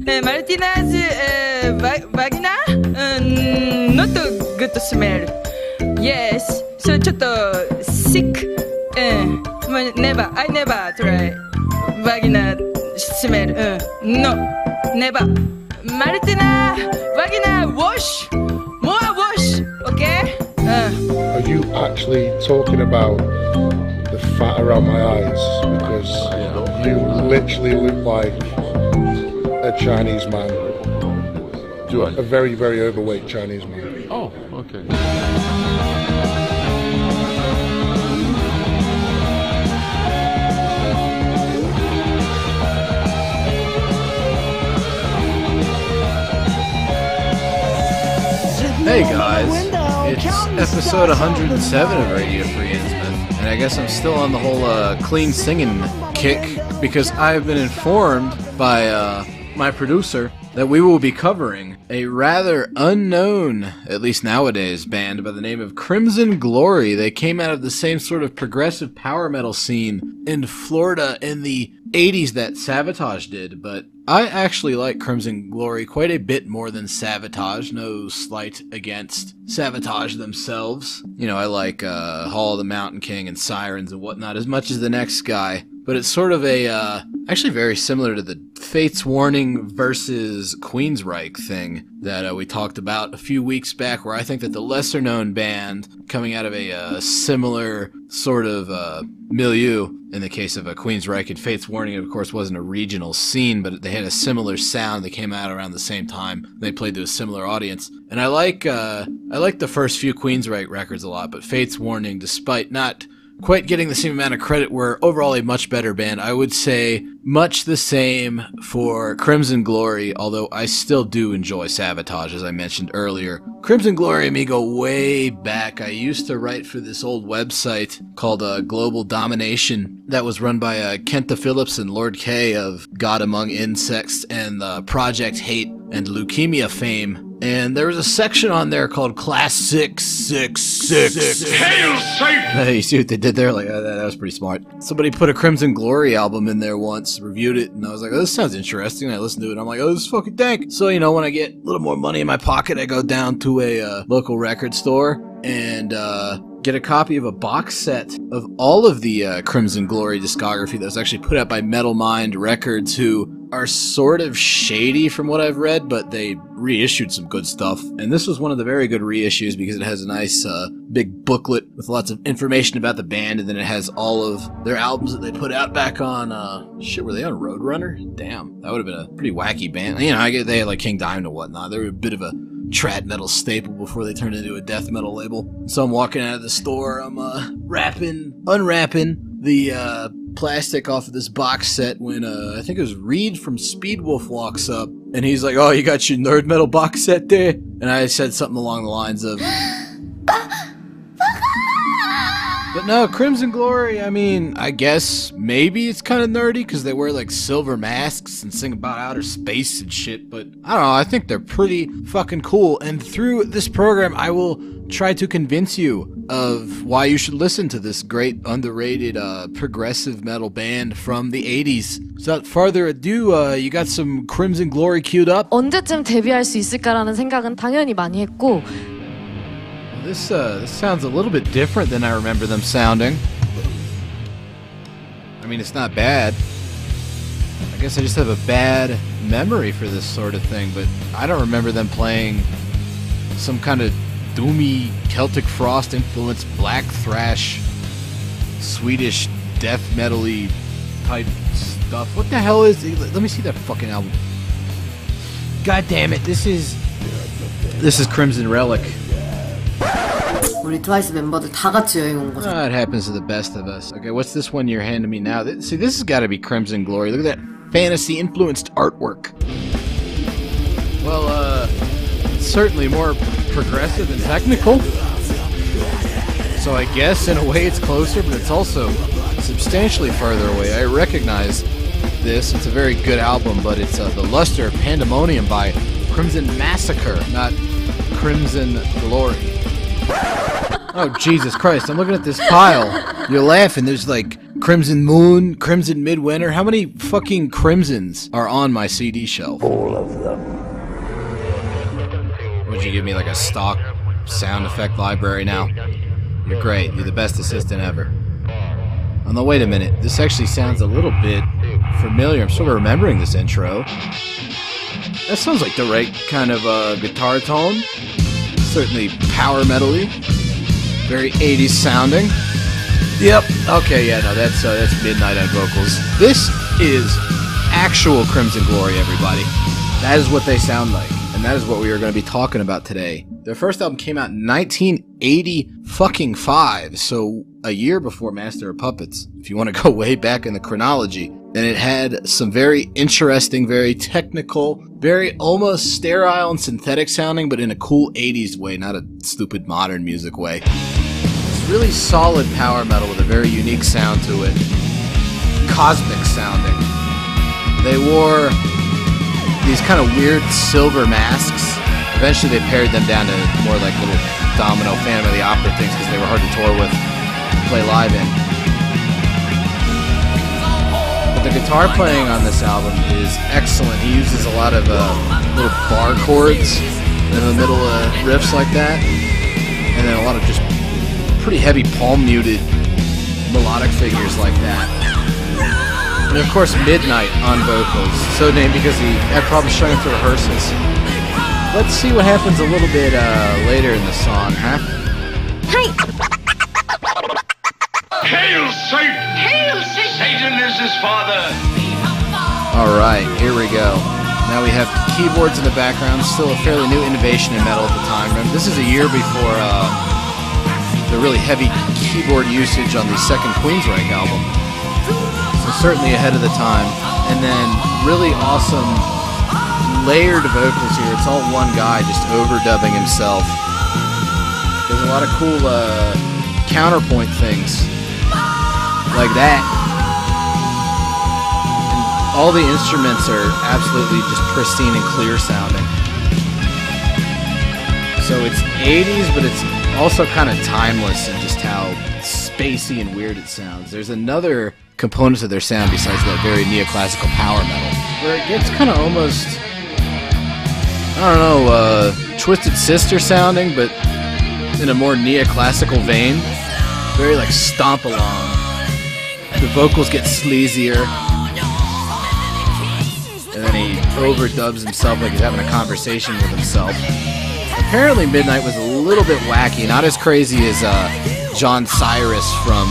Martinez vagina? Not a good smell. Yes, so ちょっと sick. I never try vagina smell. No, never. Martina, vagina wash. More wash, okay? Are you actually talking about the fat around my eyes? Because you literally look like a Chinese man. Do I? A very, very overweight Chinese man. Oh, okay. Hey guys, it's episode 107 of Radio Free Innsmouth, and I guess I'm still on the whole clean singing kick because I've been informed by my producer that we will be covering a rather unknown, at least nowadays, band by the name of Crimson Glory. They came out of the same sort of progressive power metal scene in Florida in the 80s that Savatage did, but I actually like Crimson Glory quite a bit more than Savatage. No slight against Savatage themselves. You know, I like Hall of the Mountain King and Sirens and whatnot as much as the next guy. But it's sort of a, actually very similar to the Fates Warning versus Queensryche thing that we talked about a few weeks back, where I think that the lesser-known band coming out of a similar sort of milieu, in the case of Queensryche and Fates Warning, it of course wasn't a regional scene, but they had a similar sound. They came out around the same time. They played to a similar audience. And I like the first few Queensryche records a lot, but Fates Warning, despite not quite getting the same amount of credit, were overall a much better band. I would say much the same for Crimson Glory, although I still do enjoy Savatage, as I mentioned earlier. Crimson Glory and me go way back. I used to write for this old website called Global Domination that was run by Kenta Phillips and Lord K of God Among Insects and Project Hate and Leukemia fame. And there was a section on there called Class 666. Hail Satan! Hey, you see what they did there? Like, that was pretty smart. Somebody put a Crimson Glory album in there once, reviewed it, and I was like, oh, this sounds interesting. And I listened to it, and I'm like, oh, this is fucking dank. So, you know, when I get a little more money in my pocket, I go down to a local record store and get a copy of a box set of all of the Crimson Glory discography that was actually put out by Metal Mind Records, who are sort of shady from what I've read, but they reissued some good stuff. And this was one of the very good reissues because it has a nice big booklet with lots of information about the band, and then it has all of their albums that they put out back on, were they on Roadrunner? Damn, that would have been a pretty wacky band. You know, I get they had like King Diamond and whatnot. They were a bit of a trad metal staple before they turned into a death metal label. So I'm walking out of the store, I'm unwrapping the plastic off of this box set when I think it was Reed from Speedwolf walks up, and he's like, oh, you got your nerd metal box set there? And I said something along the lines of but no, Crimson Glory, I mean, I guess maybe it's kind of nerdy because they wear like silver masks and sing about outer space and shit, but I don't know, I think they're pretty fucking cool. And through this program, I will try to convince you of why you should listen to this great, underrated, progressive metal band from the 80s. So without further ado, you got some Crimson Glory queued up? 언제쯤 데뷔할 수 있을까라는 생각은 당연히 많이 했고, This sounds a little bit different than I remember them sounding. I mean, it's not bad. I guess I just have a bad memory for this sort of thing, but I don't remember them playing some kind of doomy Celtic Frost influenced black thrash, Swedish death metal-y type stuff. What the hell is... Let me see that fucking album. God damn it, this is Crimson Relic. 우리 트와이스 멤버들 다 같이 여행 온 거죠. It happens to the best of us. Okay, what's this one you're handing me now? See, this has got to be Crimson Glory. Look at that fantasy-influenced artwork. Well, it's certainly more progressive and technical. So I guess, in a way, it's closer, but it's also substantially farther away. I recognize this. It's a very good album, but it's The Luster of Pandemonium by Crimson Massacre, not Crimson Glory. Oh, Jesus Christ, I'm looking at this pile. You're laughing. There's like Crimson Moon, Crimson Midwinter. How many fucking Crimsons are on my CD shelf? All of them. Would you give me like a stock sound effect library now? You're great. You're the best assistant ever. Oh no, wait a minute. This actually sounds a little bit familiar. I'm sort of remembering this intro. That sounds like the right kind of guitar tone. Certainly power metal-y. Very 80s sounding. Yep. Okay, yeah, no, that's Midnight on vocals. This is actual Crimson Glory, everybody. That is what they sound like. And that is what we are going to be talking about today. Their first album came out in 1985, so a year before Master of Puppets, if you want to go way back in the chronology. And it had some very interesting, very technical, very almost sterile and synthetic sounding, but in a cool 80s way, not a stupid modern music way. It's really solid power metal with a very unique sound to it. Cosmic sounding. They wore these kind of weird silver masks. Eventually they pared them down to more like little Domino Phantom of the Opera things because they were hard to tour with, play live in. But the guitar playing on this album is excellent. He uses a lot of little bar chords in the middle of riffs like that. And then a lot of just pretty heavy palm muted melodic figures like that. And of course Midnight on vocals, so named because he had problems showing up to rehearsals. Let's see what happens a little bit later in the song, huh? Hail Satan! Hail Satan! Satan is his father! Alright, here we go. Now we have keyboards in the background, still a fairly new innovation in metal at the time. Remember, this is a year before the really heavy keyboard usage on the second Queensryche album. So certainly ahead of the time. And then really awesome layered vocals here. It's all one guy just overdubbing himself. There's a lot of cool counterpoint things like that. And all the instruments are absolutely just pristine and clear sounding. So it's 80s, but it's also kind of timeless in just how spacey and weird it sounds. There's another component to their sound besides that very neoclassical power metal, where it gets kind of almost, I don't know, Twisted Sister sounding, but in a more neoclassical vein. Very like stomp along. The vocals get sleazier. And then he overdubs himself like he's having a conversation with himself. Apparently Midnight was a little bit wacky, not as crazy as John Cyrus from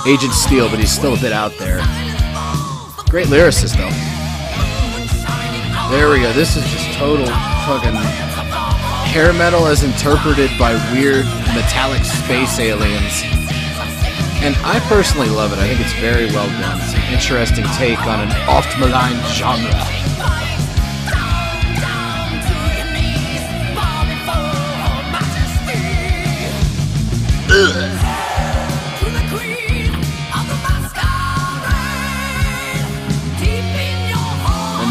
Agent Steel, but he's still a bit out there. Great lyricist though. There we go. This is just total fucking hair metal as interpreted by weird metallic space aliens. And I personally love it. I think it's very well done. It's an interesting take on an oft-maligned genre. Ugh.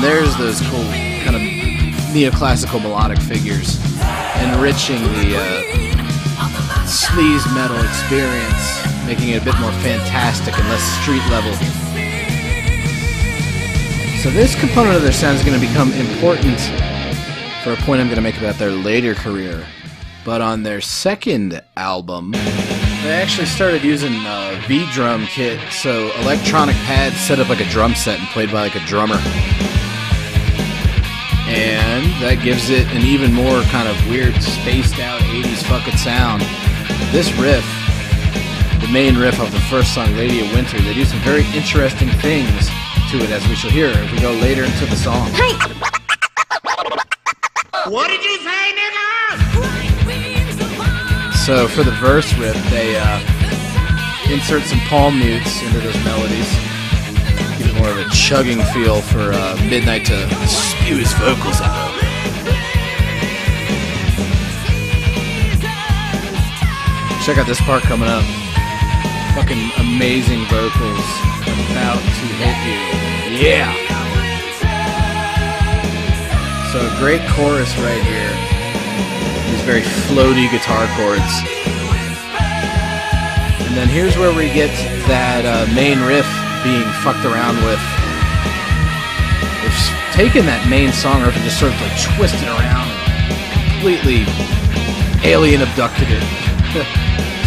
There's those cool kind of neoclassical melodic figures enriching the sleaze metal experience, making it a bit more fantastic and less street level. So this component of their sound is going to become important for a point I'm going to make about their later career. But on their second album, they actually started using V-drum kit, so electronic pads set up like a drum set and played by like a drummer. And that gives it an even more kind of weird, spaced out 80s fucking sound. This riff, the main riff of the first song, Lady of Winter, they do some very interesting things to it, as we shall hear as we go later into the song. Hey. What did you say, nigga? So for the verse riff, they insert some palm mutes into those melodies. Give it more of a chugging feel for Midnight to spew his vocals out. Check out this part coming up. Fucking amazing vocals about to hit you. Yeah! So a great chorus right here. These very floaty guitar chords. And And then here's where we get that main riff being fucked around with. It's taken that main song riff and just sort of like twisted around and completely alien abducted it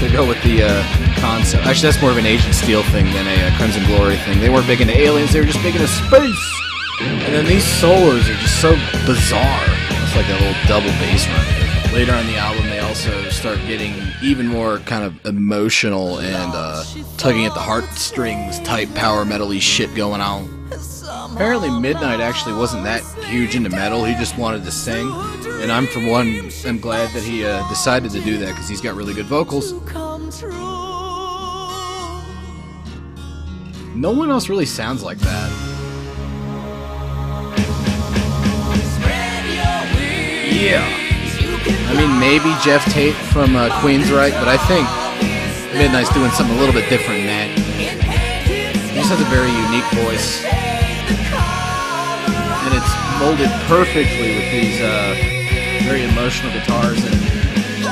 to go with the concept. Actually, that's more of an Agent Steel thing than a Crimson Glory thing. They weren't big into aliens, they were just big into space. And then these solos are just so bizarre. It's like a little double bass run. Later on the album, they also start getting even more kind of emotional and tugging at the heartstrings type power metal-y shit going on. Apparently Midnight actually wasn't that huge into metal, he just wanted to sing. And I'm, for one, am glad that he decided to do that because he's got really good vocals. No one else really sounds like that. Yeah. I mean, maybe Jeff Tate from Queensryche, but I think Midnight's doing something a little bit different than that. He just has a very unique voice. And it's molded perfectly with these very emotional guitars. And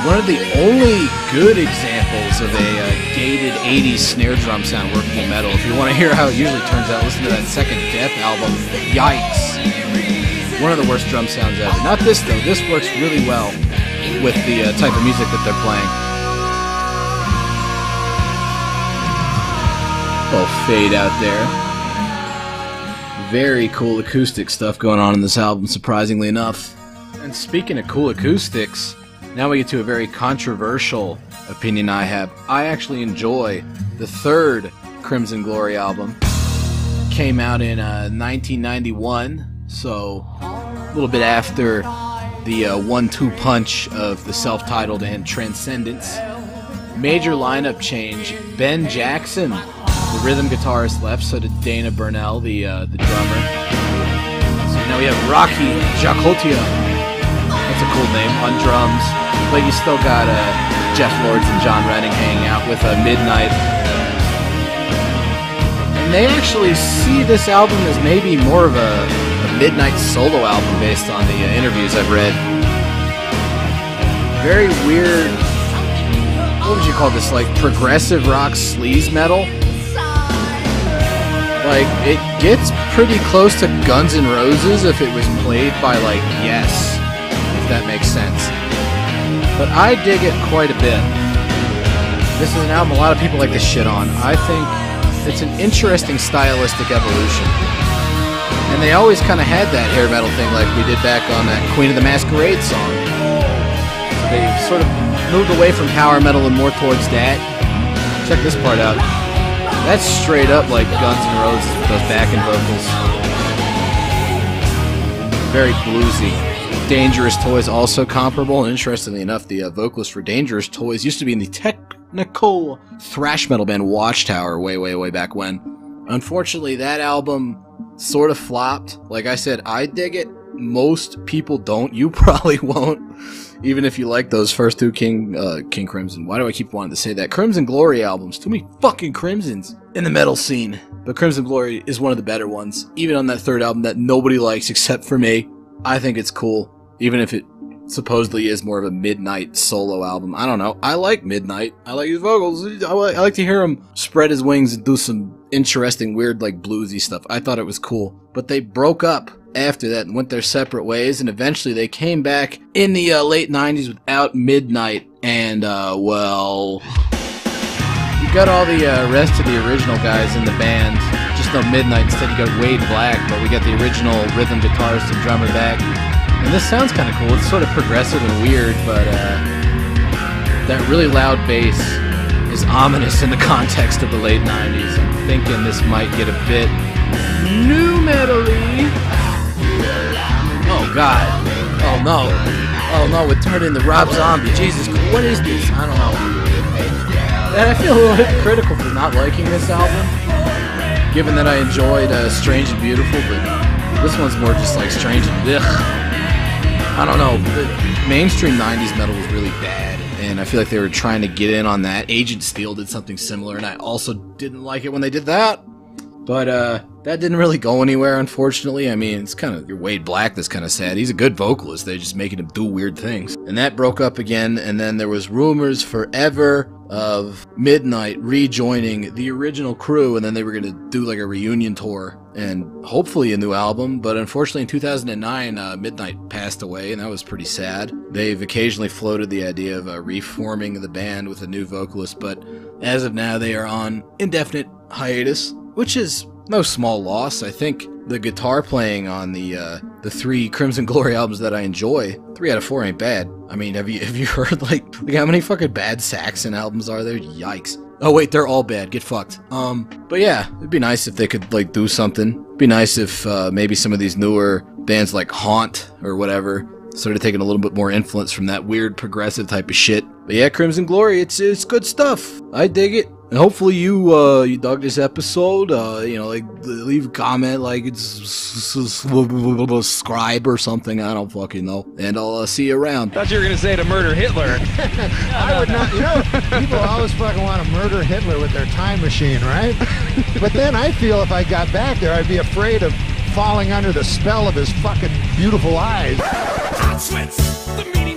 one of the only good examples of a dated 80s snare drum sound working in metal. If you want to hear how it usually turns out, listen to that second Death album, Yikes. One of the worst drum sounds ever. Not this though, this works really well with the type of music that they're playing. Little fade out there. Very cool acoustic stuff going on in this album, surprisingly enough. And speaking of cool acoustics, now we get to a very controversial opinion I have. I actually enjoy the third Crimson Glory album. Came out in 1991. So, a little bit after the 1-2 punch of the self-titled and Transcendence. Major lineup change. Ben Jackson, the rhythm guitarist, left, so did Dana Burnell, the drummer. So now we have Rocky Jacotia. That's a cool name, on drums. But you still got Jeff Lords and John Renning hanging out with Midnight. And they actually see this album as maybe more of a Midnight solo album based on the interviews I've read. Very weird, what would you call this, like progressive rock sleaze metal? Like, it gets pretty close to Guns N' Roses if it was played by, like, Yes, if that makes sense. But I dig it quite a bit. This is an album a lot of people like to shit on. I think it's an interesting stylistic evolution. And they always kind of had that hair metal thing like we did back on that Queen of the Masquerade song. So they sort of moved away from power metal and more towards that. Check this part out. That's straight up like Guns N' Roses with those backing vocals. Very bluesy. Dangerous Toys also comparable. And interestingly enough, the vocalist for Dangerous Toys used to be in the technical thrash metal band Watchtower way back when. Unfortunately, that album sort of flopped. Like I said, I dig it. Most people don't. You probably won't. Even if you like those first two King Crimson. Why do I keep wanting to say that? Crimson Glory albums. Too many fucking Crimsons in the metal scene. But Crimson Glory is one of the better ones. Even on that third album that nobody likes except for me. I think it's cool. Even if it supposedly is more of a Midnight solo album. I don't know. I like Midnight. I like his vocals. I like to hear him spread his wings and do some interesting, weird, like bluesy stuff. I thought it was cool. But they broke up after that and went their separate ways, and eventually they came back in the late 90s without Midnight, and, well, you got all the rest of the original guys in the band. Just no Midnight. Instead you got Wade Black, but we got the original rhythm guitarist and drummer back. And this sounds kind of cool. It's sort of progressive and weird, but that really loud bass is ominous in the context of the late 90s. I'm thinking this might get a bit new metal-y. Oh god. Oh no. Oh no, it turned into Rob Zombie. Jesus, what is this? I don't know. And I feel a little hypocritical for not liking this album, given that I enjoyed Strange and Beautiful, but this one's more just like Strange and ugh. I don't know, the mainstream 90s metal was really bad, and I feel like they were trying to get in on that. Agent Steel did something similar, and I also didn't like it when they did that. But that didn't really go anywhere, unfortunately. I mean, it's kind of, your Wade Black that's kind of sad. He's a good vocalist. They're just making him do weird things. And that broke up again, and then there was rumors forever of Midnight rejoining the original crew, and then they were going to do like a reunion tour and hopefully a new album. But unfortunately in 2009, Midnight passed away, and that was pretty sad. They've occasionally floated the idea of reforming the band with a new vocalist, but as of now they are on indefinite hiatus, which is no small loss. I think the guitar playing on the 3 Crimson Glory albums that I enjoy, 3 out of 4 ain't bad. I mean, have you heard like how many fucking bad Saxon albums are there? Yikes. Oh wait, they're all bad. Get fucked. But yeah, it'd be nice if they could like do something. It'd be nice if maybe some of these newer bands like Haunt or whatever started taking a little bit more influence from that weird progressive type of shit. But yeah, Crimson Glory, it's good stuff. I dig it. And hopefully you dug this episode. Like leave a comment, like it's subscribe or something. I don't fucking know. And I'll see you around. Thought you were gonna say to murder Hitler. I would not. People always fucking want to murder Hitler with their time machine, right? But then I feel if I got back there, I'd be afraid of falling under the spell of his fucking beautiful eyes. Hot sweats, the meaning